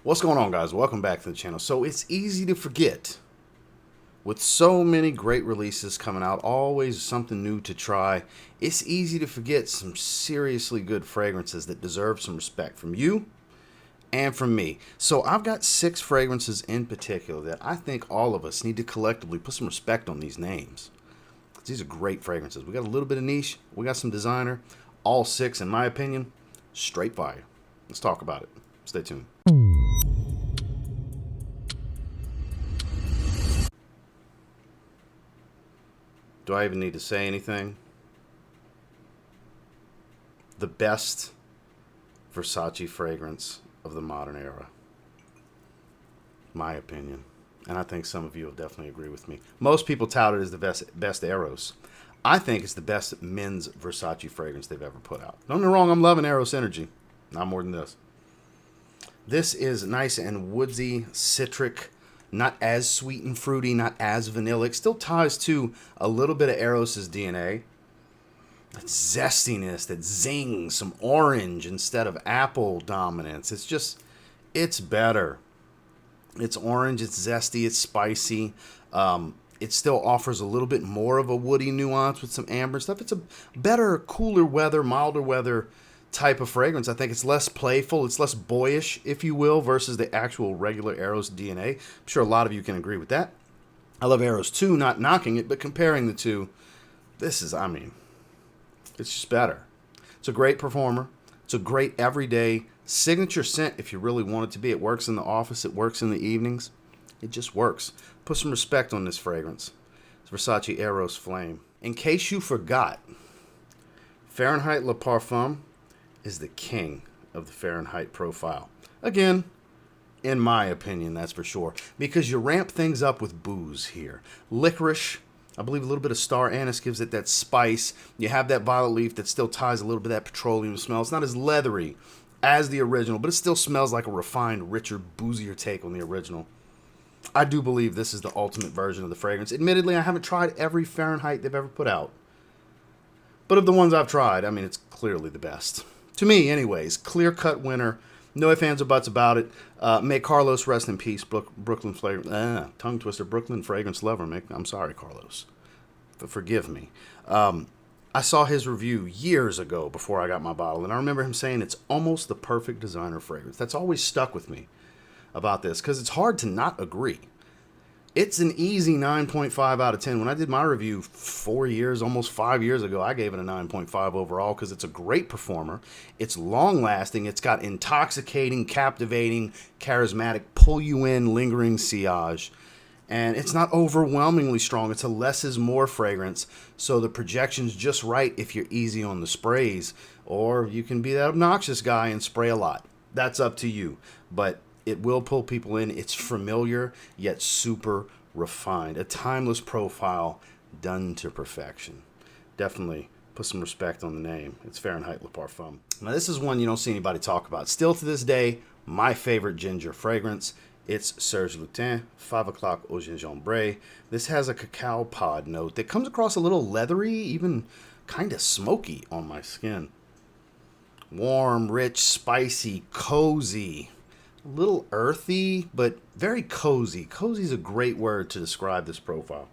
What's going on, guys? Welcome back to the channel. So it's easy to forget. With so many great releases coming out, always something new to try, it's easy to forget some seriously good fragrances that deserve some respect from you and from me. So I've got 6 fragrances in particular that I think all of us need to collectively put some respect on these names. These are great fragrances. We got a little bit of niche, we got some designer. All 6, in my opinion, straight fire. Let's talk about it. Stay tuned. Do I even need to say anything? The best Versace fragrance of the modern era. My opinion. And I think some of you will definitely agree with me. Most people tout it as the best Eros. I think it's the best men's Versace fragrance they've ever put out. Don't get me wrong, I'm loving AOS Synergy. Not more than this. This is nice and woodsy, citric, not as sweet and fruity, not as vanillic. Still ties to a little bit of Eros's DNA. That zestiness, that zing, some orange instead of apple dominance. It's better. It's orange, it's zesty, it's spicy. It still offers a little bit more of a woody nuance with some amber stuff. It's a better, cooler weather, milder weather type of fragrance. I think it's less playful, it's less boyish, if you will, versus the actual regular Eros DNA. I'm sure a lot of you can agree with that. I love Eros too, not knocking it, but comparing the two, this is, it's just better. It's a great performer. It's a great everyday signature scent if you really want it to be. It works in the office, it works in the evenings. It just works. Put some respect on this fragrance. It's Versace Eros Flame. In case you forgot, Fahrenheit Le Parfum is the king of the Fahrenheit profile. Again, in my opinion, that's for sure. Because you ramp things up with booze here. Licorice, I believe a little bit of star anise gives it that spice. You have that violet leaf that still ties a little bit of that petroleum smell. It's not as leathery as the original, but it still smells like a refined, richer, boozier take on the original. I do believe this is the ultimate version of the fragrance. Admittedly, I haven't tried every Fahrenheit they've ever put out. But of the ones I've tried, it's clearly the best. To me, anyways, clear-cut winner. No ifs, ands, or buts about it. May Carlos rest in peace. Brooklyn flavor, tongue twister. Brooklyn fragrance lover. I'm sorry, Carlos. Forgive me. I saw his review years ago before I got my bottle, and I remember him saying it's almost the perfect designer fragrance. That's always stuck with me about this because it's hard to not agree. It's an easy 9.5 out of 10. When I did my review 4 years, almost 5 years ago, I gave it a 9.5 overall because it's a great performer. It's long-lasting. It's got intoxicating, captivating, charismatic, pull-you-in, lingering sillage. And it's not overwhelmingly strong. It's a less is more fragrance, so the projection's just right if you're easy on the sprays. Or you can be that obnoxious guy and spray a lot. That's up to you. But it will pull people in. It's familiar, yet super refined. A timeless profile done to perfection. Definitely put some respect on the name. It's Fahrenheit Le Parfum. Now, this is one you don't see anybody talk about. Still to this day, my favorite ginger fragrance. It's Serge Lutens, 5 o'clock au Gingembre. This has a cacao pod note that comes across a little leathery, even kind of smoky on my skin. Warm, rich, spicy, cozy. A little earthy, but very cozy. Cozy is a great word to describe this profile.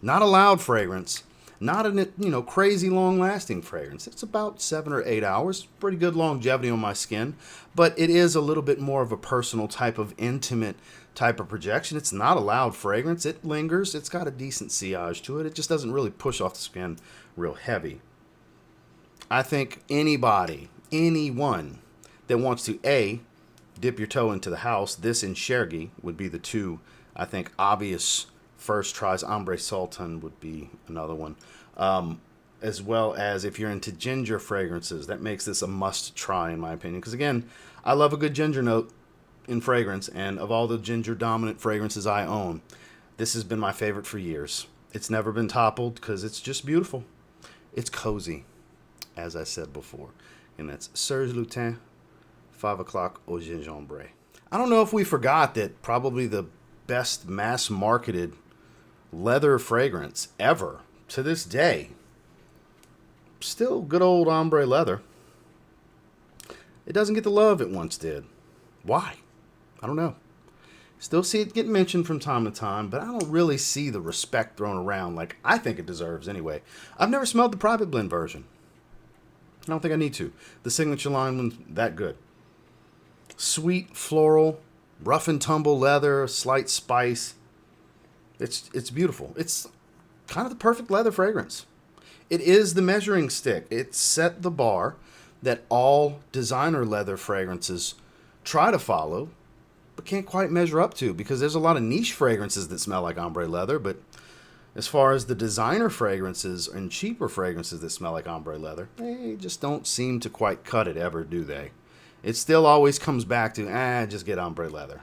Not a loud fragrance, not a crazy long-lasting fragrance. It's about 7 or 8 hours. Pretty good longevity on my skin, but it is a little bit more of a personal type of intimate type of projection. It's not a loud fragrance. It lingers. It's got a decent sillage to it. It just doesn't really push off the skin real heavy. I think anyone that wants to dip your toe into the house, this and Chergy would be the two, I think, obvious first tries. Ombre Sultan would be another one. As well as if you're into ginger fragrances, that makes this a must try in my opinion. Because again, I love a good ginger note in fragrance, and of all the ginger dominant fragrances I own, this has been my favorite for years. It's never been toppled because it's just beautiful. It's cozy, as I said before. And that's Serge Lutens, 5 o'clock au Gingembre. I don't know if we forgot that probably the best mass marketed leather fragrance ever to this day, still good old ombre leather. It doesn't get the love it once did. Why? I don't know. Still see it get mentioned from time to time, but I don't really see the respect thrown around like I think it deserves anyway. I've never smelled the private blend version. I don't think I need to. The signature line one's that good. Sweet, floral, rough and tumble leather, slight spice. It's beautiful. It's kind of the perfect leather fragrance. It is the measuring stick. It set the bar that all designer leather fragrances try to follow, but can't quite measure up to, because there's a lot of niche fragrances that smell like ombre leather, but as far as the designer fragrances and cheaper fragrances that smell like ombre leather, they just don't seem to quite cut it ever, do they? It still always comes back to, just get ombre leather.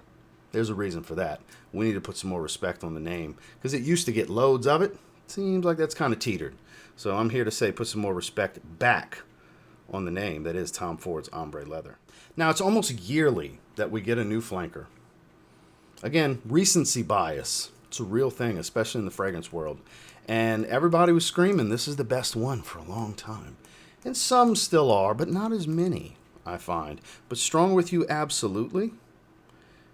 There's a reason for that. We need to put some more respect on the name, because it used to get loads of it. Seems like that's kind of teetered. So I'm here to say put some more respect back on the name that is Tom Ford's ombre leather. Now, it's almost yearly that we get a new flanker. Again, recency bias. It's a real thing, especially in the fragrance world. And everybody was screaming this is the best one for a long time. And some still are, but not as many, I find. But Strong With You Absolutely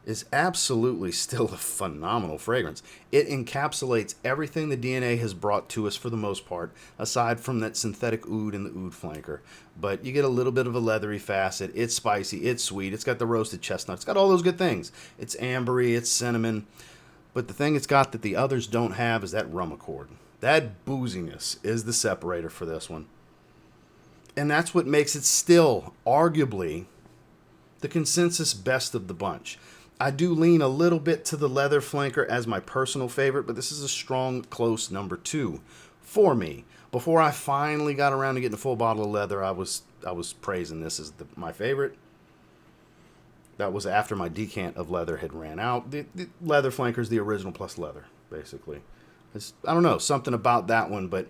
is absolutely still a phenomenal fragrance. It encapsulates everything the DNA has brought to us for the most part, aside from that synthetic oud and the oud flanker. But you get a little bit of a leathery facet. It's spicy, it's sweet, it's got the roasted chestnut, it's got all those good things. It's ambery, it's cinnamon. But the thing it's got that the others don't have is that rum accord. That booziness is the separator for this one. And that's what makes it still, arguably, the consensus best of the bunch. I do lean a little bit to the leather flanker as my personal favorite, but this is a strong, close number 2 for me. Before I finally got around to getting a full bottle of leather, I was praising this as my favorite. That was after my decant of leather had ran out. The leather flanker is the original plus leather, basically. I don't know, something about that one, but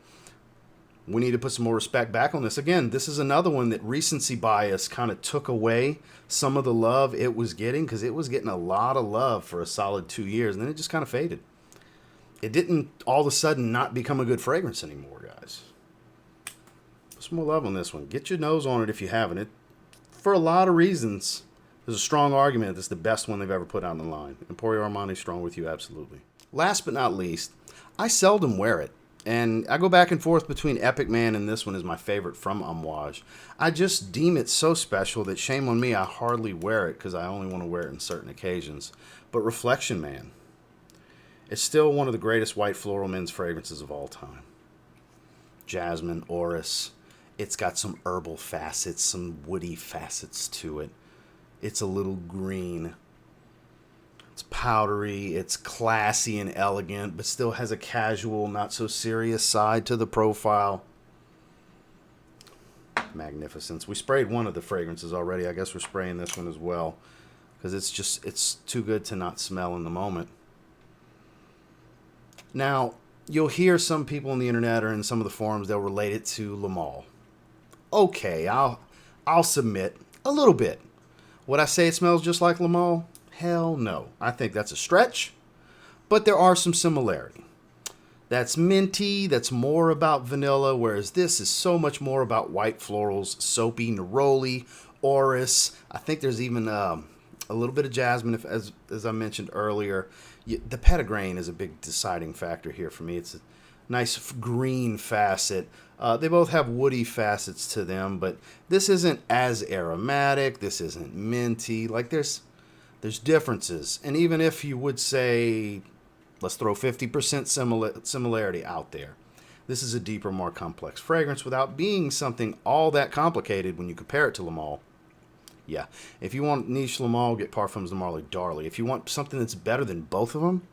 we need to put some more respect back on this. Again, this is another one that recency bias kind of took away some of the love it was getting, because it was getting a lot of love for a solid 2 years, and then it just kind of faded. It didn't all of a sudden not become a good fragrance anymore, guys. Put some more love on this one. Get your nose on it if you haven't. For a lot of reasons, there's a strong argument that it's the best one they've ever put out in the line. Emporio Armani, Strong With You, absolutely. Last but not least, I seldom wear it. And I go back and forth between Epic Man and this one is my favorite from Amouage. I just deem it so special that shame on me, I hardly wear it because I only want to wear it in certain occasions. But Reflection Man, it's still one of the greatest white floral men's fragrances of all time. Jasmine, Eros, it's got some herbal facets, some woody facets to it. It's a little green. It's powdery, it's classy and elegant, but still has a casual, not so serious side to the profile. Magnificence. We sprayed one of the fragrances already. I guess we're spraying this one as well, because it's too good to not smell in the moment. Now, you'll hear some people on the internet or in some of the forums, they'll relate it to Le Male. Okay, I'll submit a little bit. Would I say it smells just like Le Male? Hell no. I think that's a stretch, but there are some similarity. That's minty, that's more about vanilla, whereas this is so much more about white florals, soapy, neroli, orris. I think there's even a little bit of jasmine, as I mentioned earlier. The petitgrain is a big deciding factor here for me. It's a nice green facet. They both have woody facets to them, but this isn't as aromatic. This isn't minty. Like there's differences. And even if you would say, let's throw 50% similarity out there, this is a deeper, more complex fragrance without being something all that complicated when you compare it to Le Male. Yeah, if you want niche Le Male, get Parfum's Le Male Darley. If you want something that's better than both of them,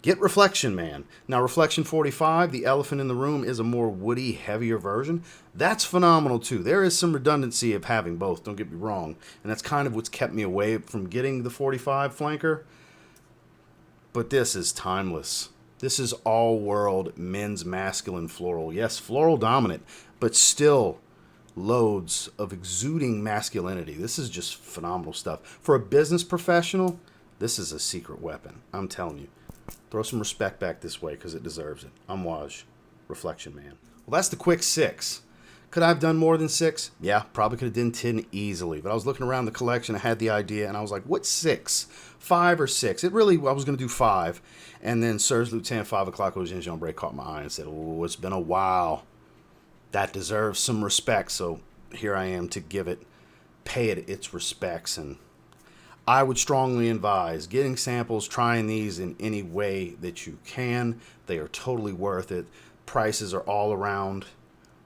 get Reflection Man. Now, Reflection 45, the elephant in the room, is a more woody, heavier version. That's phenomenal, too. There is some redundancy of having both, don't get me wrong. And that's kind of what's kept me away from getting the 45 flanker. But this is timeless. This is all-world men's masculine floral. Yes, floral dominant, but still loads of exuding masculinity. This is just phenomenal stuff. For a business professional, this is a secret weapon. I'm telling you. Throw some respect back this way because it deserves it. Amouage Reflection Man. Well, that's the quick 6. Could I have done more than 6? Yeah, probably could have done 10 easily. But I was looking around the collection, I had the idea, and I was like, what 6? 5 or 6? I was going to do 5. And then Serge Lutens 5 o'clock with Gingembre caught my eye and said, oh, it's been a while. That deserves some respect. So here I am to pay it its respects. And I would strongly advise getting samples, trying these in any way that you can. They are totally worth it. Prices are all around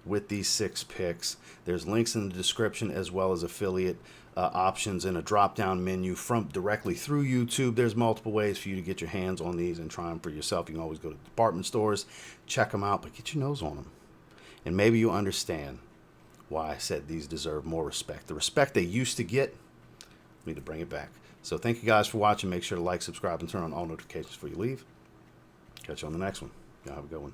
with these 6 picks. There's links in the description as well as affiliate options in a drop-down menu from directly through YouTube. There's multiple ways for you to get your hands on these and try them for yourself. You can always go to department stores, check them out, but get your nose on them. And maybe you understand why I said these deserve more respect. The respect they used to get, we need to bring it back. So thank you guys for watching. Make sure to like, subscribe, and turn on all notifications before you leave. Catch you on the next one. Y'all have a good one.